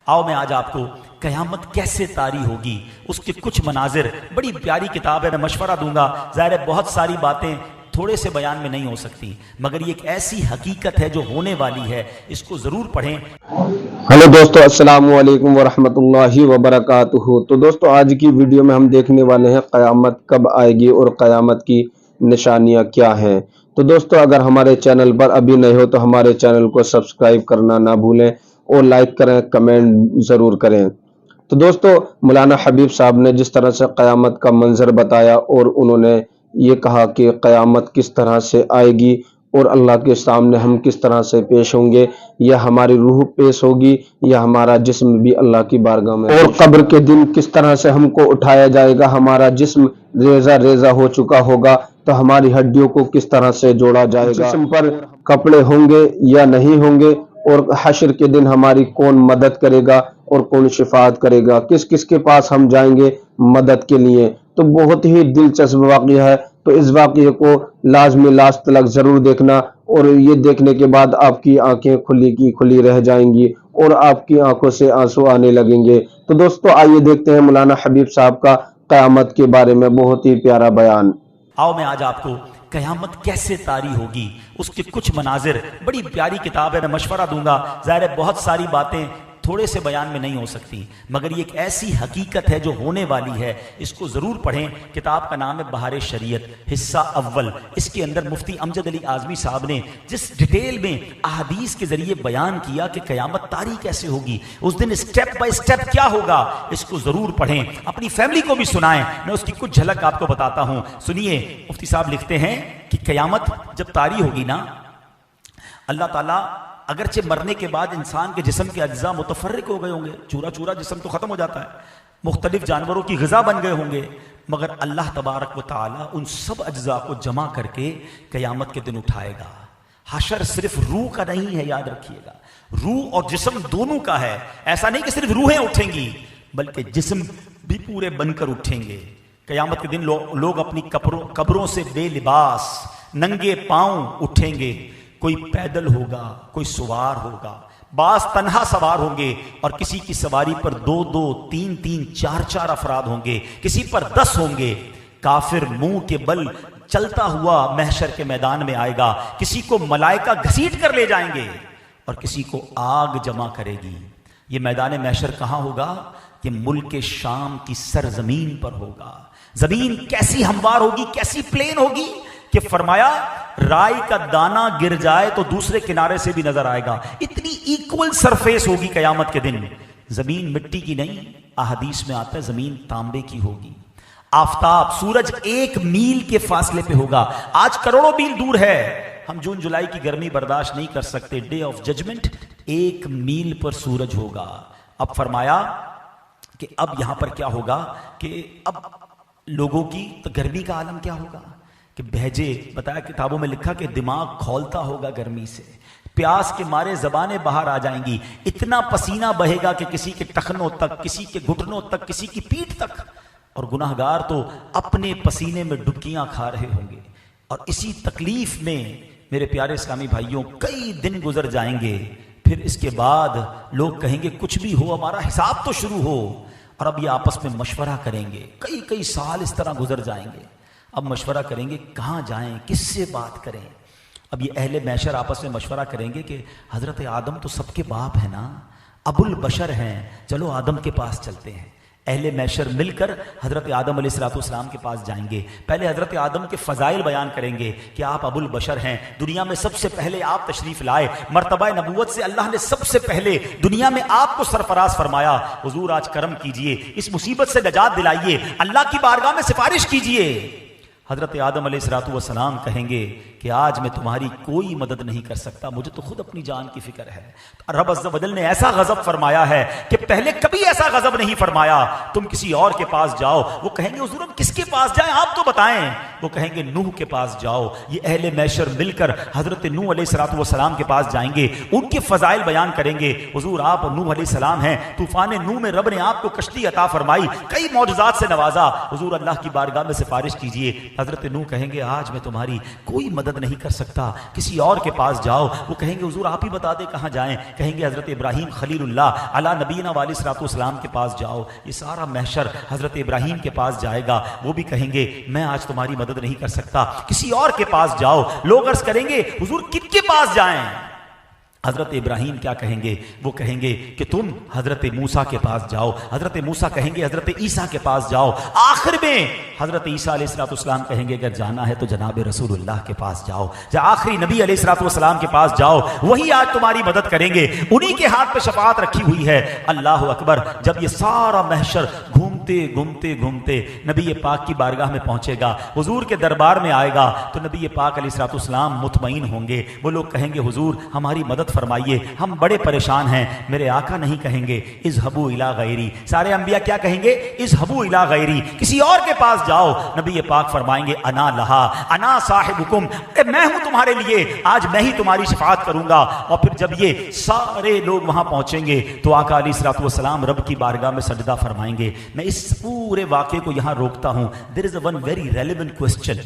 आओ मैं आज आपको क़यामत कैसे तारी होगी उसके कुछ मनाजिर, बड़ी प्यारी किताब है, मैं मशवरा दूंगा। ज़ाहिर है बहुत सारी बातें थोड़े से बयान में नहीं हो सकती, मगर ये एक ऐसी हकीकत है जो होने वाली है, इसको ज़रूर पढ़ें। हेलो दोस्तों, अस्सलामु अलैकुम वरहमतुल्लाहि वबरकातुहू। तो दोस्तों आज की वीडियो में हम देखने वाले हैं क़यामत कब आएगी और क़यामत की निशानियां क्या हैं। तो दोस्तों अगर हमारे चैनल पर अभी नए हो तो हमारे चैनल को सब्सक्राइब करना ना भूलें और लाइक करें, कमेंट ज़रूर करें। तो दोस्तों मौलाना हबीब साहब ने जिस तरह से क़यामत का मंजर बताया और उन्होंने ये कहा कि क़यामत किस तरह से आएगी और अल्लाह के सामने हम किस तरह से पेश होंगे, या हमारी रूह पेश होगी या हमारा जिस्म भी अल्लाह की बारगाह में, और कब्र के दिन किस तरह से हमको उठाया जाएगा, हमारा जिस्म रेजा रेजा हो चुका होगा तो हमारी हड्डियों को किस तरह से जोड़ा जाएगा, जिस्म पर कपड़े होंगे या नहीं होंगे, और हश्र के दिन हमारी कौन मदद करेगा और कौन शिफात करेगा, किस किस के पास हम जाएंगे मदद के लिए। तो बहुत ही दिलचस्प वाक़या है, तो इस वाक़ये को लाज़मी लास्ट तक जरूर देखना, और ये देखने के बाद आपकी आंखें खुली की खुली रह जाएंगी और आपकी आंखों से आंसू आने लगेंगे। तो दोस्तों आइए देखते हैं मौलाना हबीब साहब का क़यामत के बारे में बहुत ही प्यारा बयान। आओ मैं आज आपको क़यामत कैसे तारी होगी उसके कुछ मनाजिर, बड़ी प्यारी किताब है, मैं मशवरा दूंगा। ज़ाहिर है बहुत सारी बातें थोड़े से बयान में नहीं हो सकती, मगर ये एक ऐसी हकीकत है जो होने वाली है, इसको ज़रूर पढ़ें। किताब का नाम है बहार शरीयत, हिस्सा अव्वल। इसके अंदर मुफ्ती अमजद अली आज़मी साहब ने जिस डिटेल में अहादीस के ज़रिए बयान किया कि क़यामत तारी कैसे होगी, उस दिन स्टेप बाय स्टेप क्या होगा, इसको ज़रूर पढ़ें, अपनी फैमिली को भी सुनाएं। मैं उसकी कुछ झलक आपको बताता हूँ, सुनिए। मुफ्ती साहब लिखते हैं कि क़यामत जब तारी होगी ना, अल्लाह ताला अगरचे मरने के बाद इंसान के जिस्म के अज्जा मुतफर्रिक हो गए होंगे, चूरा चूरा जिस्म तो खत्म हो जाता है, मुख्तलिफ जानवरों की ग़िज़ा बन गए होंगे, मगर अल्लाह तबारक व तआला उन सब अज्जा को जमा करके क़यामत के दिन उठाएगा। हशर सिर्फ रूह का नहीं है, याद रखिएगा, रूह और जिस्म दोनों का है। ऐसा नहीं कि सिर्फ रूहें उठेंगी, बल्कि जिस्म भी पूरे बनकर उठेंगे। क़यामत के दिन लोग अपनी कब्रों से बेलिबास नंगे पांव उठेंगे। कोई पैदल होगा, कोई सवार होगा, बास तन्हा सवार होंगे और किसी की सवारी पर 2-2, 3-3, 4-4 अफराद होंगे, किसी पर 10 होंगे। काफिर मुंह के बल चलता हुआ महशर के मैदान में आएगा, किसी को मलाइका घसीट कर ले जाएंगे और किसी को आग जमा करेगी। ये मैदान महशर कहाँ होगा? ये मुल्क शाम की सरजमीन पर होगा। जमीन कैसी हमवार होगी, कैसी प्लेन होगी कि फरमाया राई का दाना गिर जाए तो दूसरे किनारे से भी नजर आएगा। इतनी इक्वल सरफेस होगी कयामत के दिन। जमीन मिट्टी की नहीं, अहदीस में आता है जमीन तांबे की होगी। आफताब, सूरज 1 मील के फासले पे होगा। आज करोड़ों मील दूर है, हम जून जुलाई की गर्मी बर्दाश्त नहीं कर सकते। डे ऑफ जजमेंट 1 मील पर सूरज होगा। अब फरमाया कि अब यहां पर क्या होगा कि अब लोगों की तो गर्मी का आलम क्या होगा कि भैजे, बताया किताबों में लिखा कि दिमाग खौलता होगा गर्मी से, प्यास के मारे जबानें बाहर आ जाएंगी, इतना पसीना बहेगा कि किसी के टखनों तक, किसी के घुटनों तक, किसी की पीठ तक, और गुनाहगार तो अपने पसीने में डुबकियां खा रहे होंगे। और इसी तकलीफ में मेरे प्यारे इस्लामी भाइयों कई दिन गुजर जाएंगे। फिर इसके बाद लोग कहेंगे कुछ भी हो, हमारा हिसाब तो शुरू हो, और अब ये आपस में मशवरा करेंगे। कई कई साल इस तरह गुजर जाएंगे। अब मशवरा करेंगे कहाँ जाएं, किससे बात करें। अब ये अहले महशर आपस में मशवरा करेंगे कि हज़रत आदम तो सबके बाप है ना, अबुल बशर हैं, चलो आदम के पास चलते हैं। अहले महशर मिलकर हज़रत आदम अलैहिस्सलाम के पास जाएंगे। पहले हज़रत आदम के फ़ज़ाइल बयान करेंगे कि आप अबुल बशर हैं, दुनिया में सबसे पहले आप तशरीफ़ लाए, मर्तबा नबूवत से अल्लाह ने सबसे पहले दुनिया में आपको सरफराज फरमाया। हुजूर आज करम कीजिए, इस मुसीबत से नजात दिलाइए, अल्लाह की बारगाह में सिफारिश कीजिए। हज़रत आदम अलैहिस्सलाम कहेंगे कि आज मैं तुम्हारी कोई मदद नहीं कर सकता, मुझे तो खुद अपनी जान की फिक्र है। रब अज़्ज़ वजल ने ऐसा गज़ब फरमाया है कि पहले कभी ऐसा गज़ब नहीं फरमाया, तुम किसी और के पास जाओ। वो कहेंगे हुज़ूर हम किसके पास जाएं, आप तो बताएं। वो कहेंगे नूह के पास जाओ। ये अहले महशर मिलकर हज़रत नूह अलैहिस्सलाम के पास जाएंगे, उनके फ़ज़ाइल बयान करेंगे। हुज़ूर आप नूह अलैहिस्सलाम हैं, तूफ़ान नूह में रब ने आपको कश्ती अता फरमाई, कई मौजज़ात से नवाजा, हुज़ूर अल्लाह की बारगाह में सिफारिश कीजिए। हज़रत नूह कहेंगे आज मैं तुम्हारी कोई मदद नहीं कर सकता, किसी और के पास जाओ। वो कहेंगे हुजूर आप ही बता दे कहाँ जाएं। कहेंगे हजरत इब्राहीम खलीलुल्लाह अला नबीना व अलैहिस्सलाम के पास जाओ, ये सारा महशर हजरत इब्राहीम के पास जाएगा, वो भी कहेंगे मैं आज तुम्हारी मदद नहीं कर सकता, किसी और के पास जाओ। लोग अर्ज करेंगे हुजूर किसके पास जाएं? हजरत इब्राहीम क्या कहेंगे? वो कहेंगे कि तुम हजरत मूसा के पास जाओ। हजरत मूसा कहेंगे हजरत ईसा के पास जाओ। आखिर में हजरत ईसा अलैहिस्सलाम कहेंगे अगर जाना है तो जनाब रसूलुल्लाह के पास जाओ, जो आखिरी नबी अलैहिस्सलाम के पास जाओ, वही आज तुम्हारी मदद करेंगे, उन्हीं के हाथ पे शफाअत रखी हुई है। अल्लाह अकबर। जब ये सारा महशर घूमते घूमते घूमते नबी पाक की बारगाह में पहुंचेगा, हुजूर के दरबार में आएगा, तो नबी पाक अलैहिस्सलाम मुतमईन होंगे। वो लोग कहेंगे हुजूर हमारी मदद फरमाइए, हम बड़े परेशान हैं। मेरे आका नहीं कहेंगे इज़हबू इला गैरी, सारे अंबिया क्या कहेंगे? इज़हबू इला गैरी, किसी और के पास जाओ। नबी पाक फरमाएंगे अना लहा अना साहिबुकुम, मैं हूं तुम्हारे लिए, आज मैं ही तुम्हारी शफाअत करूंगा। और फिर जब ये सारे लोग वहां पहुंचेंगे तो आका अलैहिस्सलाम रब की बारगाह में सजदा फरमाएंगे। मैं इस पूरे वाक़े को यहां रोकता हूं। There is one very relevant question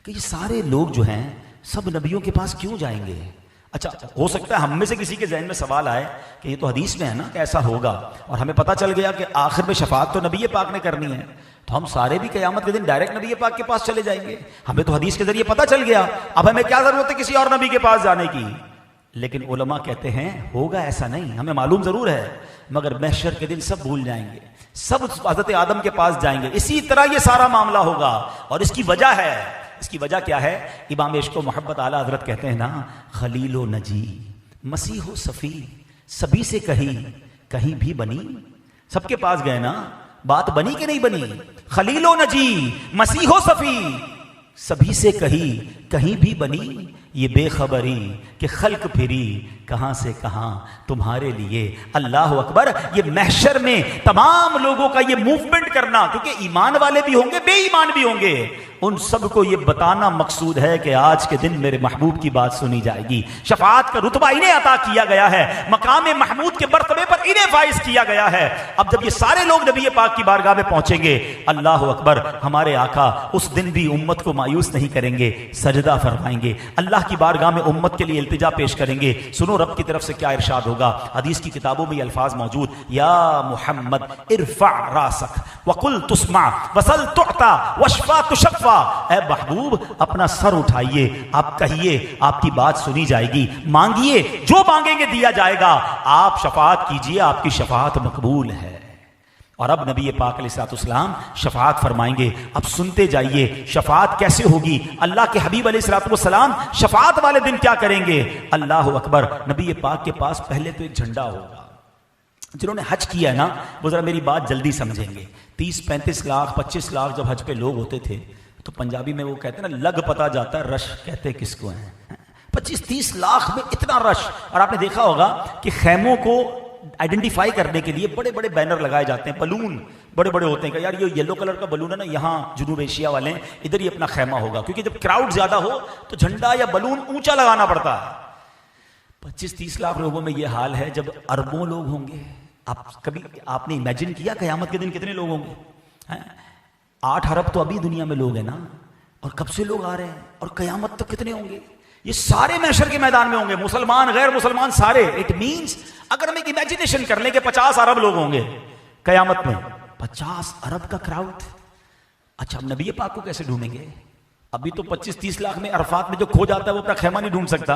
कि ये सारे लोग जो हैं सब नबियों के पास क्यों जाएंगे? अच्छा, हो सकता है हम में से किसी के ज़हन में सवाल आए कि ये तो हदीस में है ना कि ऐसा होगा, और हमें पता चल गया कि आखिर में शफाअत तो नबी पाक ने करनी है, तो हम सारे भी क़यामत के दिन डायरेक्ट नबी पाक के पास चले जाएंगे। हमें तो हदीस के जरिए पता चल गया, अब हमें क्या जरूरत है किसी और नबी के पास जाने की? लेकिन उलमा कहते हैं होगा ऐसा नहीं, हमें मालूम जरूर है, मगर महशर के दिन सब भूल जाएंगे, सब हजरत आदम के पास जाएंगे। इसी तरह ये सारा मामला होगा। और इसकी वजह है, इसकी वजह क्या है? इमाम इश्क व मोहब्बत आला हजरत कहते हैं ना, खलीलो नजी मसीहो सफ़ी, सभी से कही कहीं भी बनी। सबके पास गए ना, बात बनी कि नहीं बनी? खलीलो नजी मसीहो सफ़ी, सभी से कही कहीं भी बनी। ये बेखबरी कि खल्क फिरी कहां से कहां तुम्हारे लिए। अल्लाह अकबर। ये महशर में तमाम लोगों का ये मूवमेंट करना, क्योंकि ईमान वाले भी होंगे बेईमान भी होंगे, उन सबको ये बताना मकसूद है कि आज के दिन मेरे महबूब की बात सुनी जाएगी। शफाअत का रुतबा इन्हें अता किया गया है, मकाम महमूद के मर्तबे पर इन्हें फाइज किया गया है। अब जब ये सारे लोग नबी पाक की बारगाह में पहुंचेंगे, अल्लाह अकबर, हमारे आका उस दिन भी उम्मत को मायूस नहीं करेंगे, सजदा फरमाएंगे, अल्लाह की बारगाह में उम्मत के लिए इल्तिजा पेश करेंगे। सुनो रब की तरफ से क्या इरशाद होगा। हदीस की किताबों में ये अल्फाज मौजूद, या मुहम्मद इरफा रासक वकुल तुस्मा वसल तुअता वशफा तुशफ़ा, ऐ महबूब अपना सर उठाइए, आप कहिए, आपकी बात सुनी जाएगी, मांगिए, जो मांगेंगे दिया जाएगा, आप शफाअत कीजिए, आपकी शफाअत मकबूल है। और अब नबी पाक अलैहिस्सलाम शफाअत फरमाएंगे। अब सुनते जाइए शफाअत कैसे होगी। अल्लाह के हबीब अलैहिस्सलाम शफाअत वाले दिन क्या करेंगे? अल्लाह अकबर। नबी पाक के पास पहले तो एक झंडा होगा। जिन्होंने हज किया है ना, वो जरा मेरी बात जल्दी समझेंगे। 30-35 लाख 25 लाख जब हज पे लोग होते थे, तो पंजाबी में वो कहते हैं ना, लग पता जाता है, रश कहते किसको है। 25-30 लाख में इतना रश। और आपने देखा होगा कि खैमों को आइडेंटिफाई करने के लिए बड़े बड़े बैनर लगाए जाते हैं, बलून बड़े बड़े होते हैं कि यार ये येलो कलर का बलून है ना, यहाँ जुनूब एशिया वाले हैं, इधर ही अपना खैमा होगा। क्योंकि जब क्राउड ज्यादा हो तो झंडा या बलून ऊंचा लगाना पड़ता है। 25-30 लाख लोगों में ये हाल है, जब अरबों लोग होंगे। आपने इमेजिन किया क़यामत के दिन कितने लोग होंगे? 8 अरब तो अभी दुनिया में लोग हैं ना, और कब से लोग आ रहे हैं, और क़यामत तक कितने होंगे? ये सारे महशर के मैदान में होंगे, मुसलमान गैर मुसलमान सारे। इट मींस अगर हम एक इमेजिनेशन कर लें कि 50 अरब लोग होंगे कयामत में, 50 अरब का क्राउड। अच्छा, अब नबी पाक को कैसे ढूंढेंगे? अभी तो 25-30 लाख में अरफात में जो खो जाता है वो अपना खैमा नहीं ढूंढ सकता।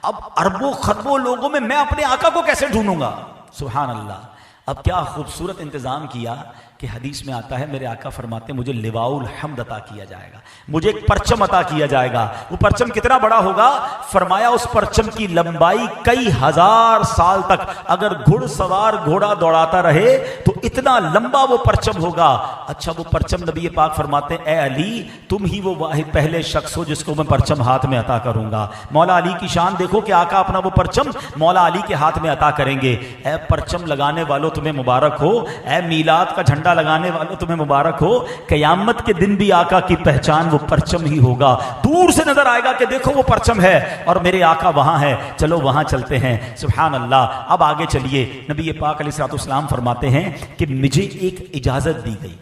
अब अरबों खरबों लोगों में मैं अपने आका को कैसे ढूंढूंगा? सुभान अल्लाह। अब क्या खूबसूरत इंतजाम किया कि हदीस में आता है, मेरे आका फरमाते हैं मुझे लिवाउल हम्द अता किया जाएगा, मुझे एक परचम अता किया जाएगा। वो परचम कितना बड़ा होगा? फरमाया उस परचम की लंबाई कई हजार साल तक, अगर घुड़सवार घोड़ा दौड़ाता रहे तो इतना लंबा वो परचम होगा। अच्छा, वो परचम नबी पाक फरमाते हैं, ए अली तुम ही वो वाहिद पहले शख्स हो जिसको मैं परचम हाथ में अता करूंगा। मौला अली की शान देखो कि आका अपना वो परचम मौला अली के हाथ में अता करेंगे। ए परचम लगाने वालों तुम्हें मुबारक हो, ए मीलाद का झंडा लगाने वालों तुम्हें मुबारक हो। कयामत के दिन भी आका की पहचान वो परचम ही होगा। दूर से नजर आएगा कि देखो वो परचम है और मेरे आका वहां है, चलो वहां चलते हैं। सुभान अल्लाह। अब आगे चलिए, नबी पाक अलैहिस्सलाम फरमाते हैं कि मुझे एक इजाजत दी गई,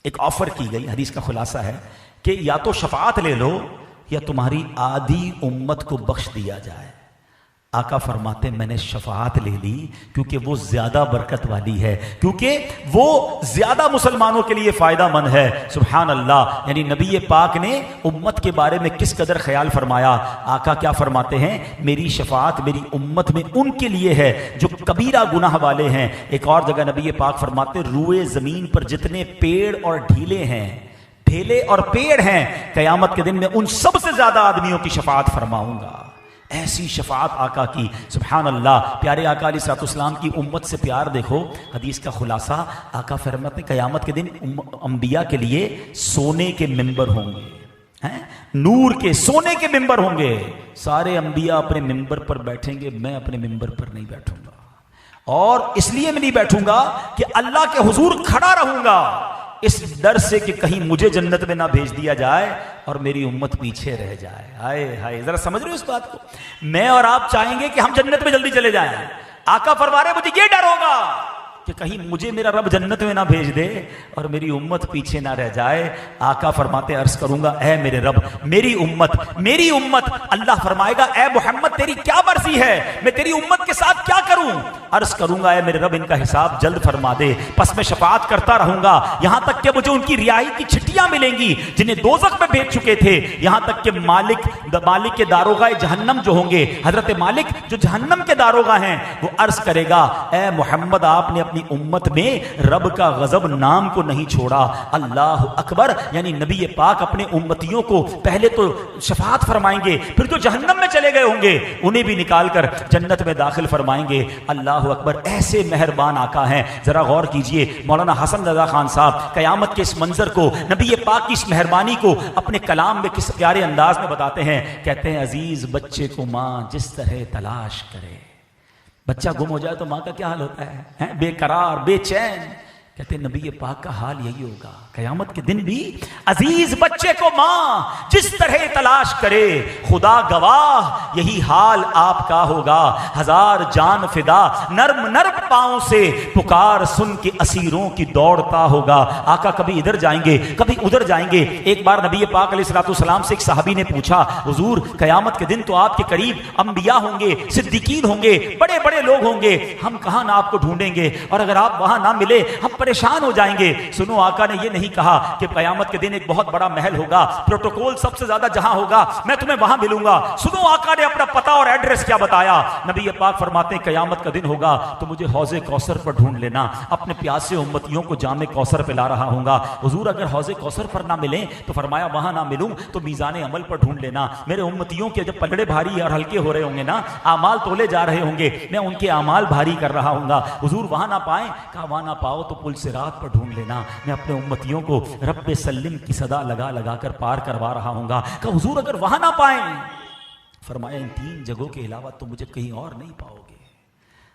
एक ऑफर की गई। हदीस का खुलासा है कि या तो शफाअत ले लो या तुम्हारी आधी उम्मत को बख्श दिया जाए। آقا فرماتے میں نے شفاعت لے لی کیونکہ وہ زیادہ برکت والی ہے، کیونکہ وہ زیادہ مسلمانوں کے لیے فائدہ مند ہے۔ سبحان اللہ، یعنی نبی پاک نے امت کے بارے میں کس قدر خیال فرمایا۔ آقا کیا فرماتے ہیں؟ میری شفاعت میری امت میں ان کے لیے ہے جو کبیرہ گناہ والے ہیں۔ ایک اور جگہ نبی پاک فرماتے روئے زمین پر جتنے پیڑ اور ڈھیلے ہیں، ڈھیلے اور پیڑ ہیں، قیامت کے دن میں ان سب سے زیادہ آدمیوں کی شفاعت فرماؤں گا۔ ایسی شفاعت آقا کی، سبحان اللہ۔ پیارے آقا علیہ الصلوۃ والسلام کی امت سے پیار دیکھو۔ حدیث کا خلاصہ، آقا فرماتے ہیں قیامت کے دن انبیاء کے لیے سونے کے ممبر ہوں گے، نور کے سونے کے ممبر ہوں گے۔ سارے انبیاء اپنے ممبر پر بیٹھیں گے، میں اپنے ممبر پر نہیں بیٹھوں گا، اور اس لیے میں نہیں بیٹھوں گا کہ اللہ کے حضور کھڑا رہوں گا اس ڈر سے کہ کہیں مجھے جنت میں نہ بھیج دیا جائے اور میری امت پیچھے رہ جائے۔ ہائے ہائے، ذرا سمجھ رہے ہو اس بات کو؟ میں اور آپ چاہیں گے کہ ہم جنت میں جلدی چلے جائیں، آقا فرما رہے مجھے یہ ڈر ہوگا کہ کہیں مجھے میرا رب جنت میں نہ بھیج دے اور میری امت پیچھے نہ رہ جائے۔ آقا فرماتے عرض کروں گا اے میرے رب میری امت، اللہ فرمائے گا اے محمد تیری کیا مرضی ہے، میں تیری امت کے ساتھ کیا کروں؟ عرض کروں گا اے میرے رب ان کا حساب جلد فرما دے۔ پس میں شفاعت کرتا رہوں گا یہاں تک کہ مجھے ان کی رہائی کی چھٹیاں ملیں گی جنہیں دوزخ میں بھیج چکے تھے، یہاں تک کہ مالک کے داروغہ جہنم جو ہوں گے، حضرت مالک جو جہنم کے داروغہ ہیں، وہ عرض کرے گا اے محمد آپ نے اپنی امت میں رب کا غضب نام کو نہیں چھوڑا۔ اللہ اکبر، یعنی نبی پاک اپنے امتیوں کو پہلے تو شفاعت فرمائیں گے، پھر جو جہنم میں چلے گئے ہوں گے انہیں بھی نکال کر جنت میں داخل فرمائیں گے۔ اللہ اکبر، ایسے مہربان آقا ہیں۔ ذرا غور کیجئے، مولانا حسن رضا خان صاحب قیامت کے اس منظر کو، نبی پاک کی اس مہربانی کو اپنے کلام میں کس پیارے انداز میں بتاتے ہیں۔ کہتے ہیں عزیز بچے کو ماں جس طرح تلاش کرے، بچہ گم ہو جائے تو ماں کا کیا حال ہوتا ہے؟ بے قرار، بے چین۔ کہتے ہیں نبی پاک کا حال یہی ہوگا قیامت کے دن بھی، عزیز بچے کو ماں جس طرح تلاش کرے، خدا گواہ یہی حال آپ کا ہوگا۔ ہزار جان فدا، نرم نرم پاؤں سے پکار سن کے اسیروں کی دوڑتا ہوگا۔ آقا کبھی ادھر جائیں گے کبھی ادھر جائیں گے۔ ایک بار نبی پاک علیہ الصلوۃ والسلام سے ایک صحابی نے پوچھا حضور قیامت کے دن تو آپ کے قریب انبیاء ہوں گے، صدیقین ہوں گے، بڑے بڑے لوگ ہوں گے، ہم کہاں نہ آپ کو ڈھونڈیں گے، اور اگر آپ وہاں نہ ملے ہم پریشان ہو جائیں گے۔ سنو، آقا نے یہ نہیں کہا کہ قیامت کے دن ایک بہت بڑا محل ہوگا، پروٹوکول سب سے زیادہ جہاں ہوگا میں تمہیں وہاں ملوں گا۔ سنو، آقا نے اپنا پتہ اور ایڈریس کیا بتایا۔ نبی پاک فرماتے ہیں قیامت کا دن ہوگا تو مجھے حوض کوثر پر ڈھونڈ لینا، اپنے پیاسے امتیوں کو جام کوثر پلا رہا ہوں گا۔ حضور اگر حوض کوثر پر نہ ملیں تو فرمایا وہاں نہ ملوں تو میزان عمل پر ڈھونڈ لینا، میرے امتیوں کے جب پلڑے بھاری اور ہلکے ہو رہے ہوں گے نا، اعمال تولے جا رہے ہوں گے، میں ان کے اعمال بھاری کر رہا ہوں گا۔ حضور وہاں نہ پائیں، کہا وہاں نہ پاؤ تو پل صراط پر ڈھونڈ لینا، میں اپنے امتیوں کو رب سلم کی صدا لگا لگا کر پار کروا رہا ہوں گا۔ کہ حضور اگر وہاں نہ پائیں، فرمایا ان تین جگہوں کے علاوہ تو مجھے کہیں اور نہیں پاؤ گے۔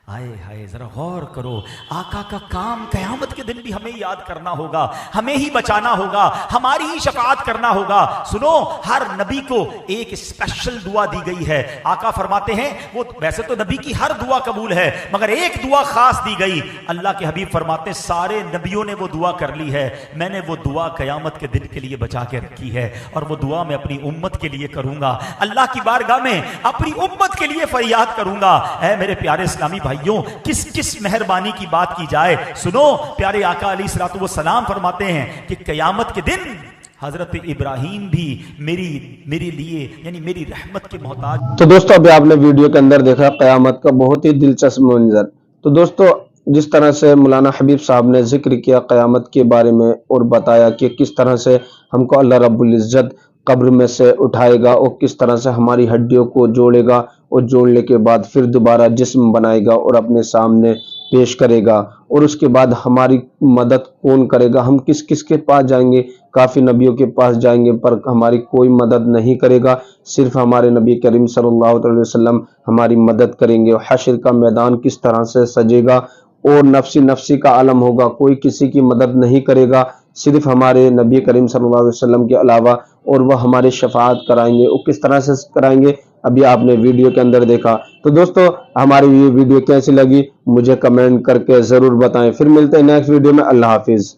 ہائے ہائے، ذرا غور کرو، آقا کا کام قیامت کے دن بھی ہمیں یاد کرنا ہوگا، ہمیں ہی بچانا ہوگا، ہماری ہی شفاعت کرنا ہوگا۔ سنو، ہر نبی کو ایک اسپیشل دعا دی گئی ہے۔ آقا فرماتے ہیں وہ ویسے تو نبی کی ہر دعا قبول ہے مگر ایک دعا خاص دی گئی۔ اللہ کے حبیب فرماتے ہیں سارے نبیوں نے وہ دعا کر لی ہے، میں نے وہ دعا قیامت کے دن کے لیے بچا کے رکھی ہے، اور وہ دعا میں اپنی امت کے لیے کروں گا، اللہ کی بارگاہ میں اپنی امت کے لیے فریاد کروں گا۔ اے میرے پیارے اسلامی بھائی، کس کس مہربانی کی بات کی جائے۔ سنو، پیارے آقا علیہ الصلوۃ والسلام فرماتے ہیں کہ قیامت کے دن حضرت ابراہیم بھی میرے لیے یعنی میری رحمت کے محتاج۔ تو دوستو ابھی آپ نے ویڈیو کے اندر دیکھا قیامت کا بہت ہی دلچسپ منظر۔ تو دوستو جس طرح سے مولانا حبیب صاحب نے ذکر کیا قیامت کے بارے میں اور بتایا کہ کس طرح سے ہم کو اللہ رب العزت قبر میں سے اٹھائے گا اور کس طرح سے ہماری ہڈیوں کو جوڑے گا، اور جوڑنے کے بعد پھر دوبارہ جسم بنائے گا اور اپنے سامنے پیش کرے گا، اور اس کے بعد ہماری مدد کون کرے گا، ہم کس کس کے پاس جائیں گے، کافی نبیوں کے پاس جائیں گے پر ہماری کوئی مدد نہیں کرے گا، صرف ہمارے نبی کریم صلی اللہ علیہ وسلم ہماری مدد کریں گے۔ حشر کا میدان کس طرح سے سجے گا اور نفسی نفسی کا عالم ہوگا، کوئی کسی کی مدد نہیں کرے گا، صرف ہمارے نبی کریم صلی اللہ علیہ وسلم کے علاوہ، اور وہ ہماری شفاعت کرائیں گے۔ وہ کس طرح سے کرائیں گے ابھی آپ نے ویڈیو کے اندر دیکھا۔ تو دوستو ہماری یہ ویڈیو کیسی لگی مجھے کمنٹ کر کے ضرور بتائیں۔ پھر ملتے ہیں نیکسٹ ویڈیو میں۔ اللہ حافظ۔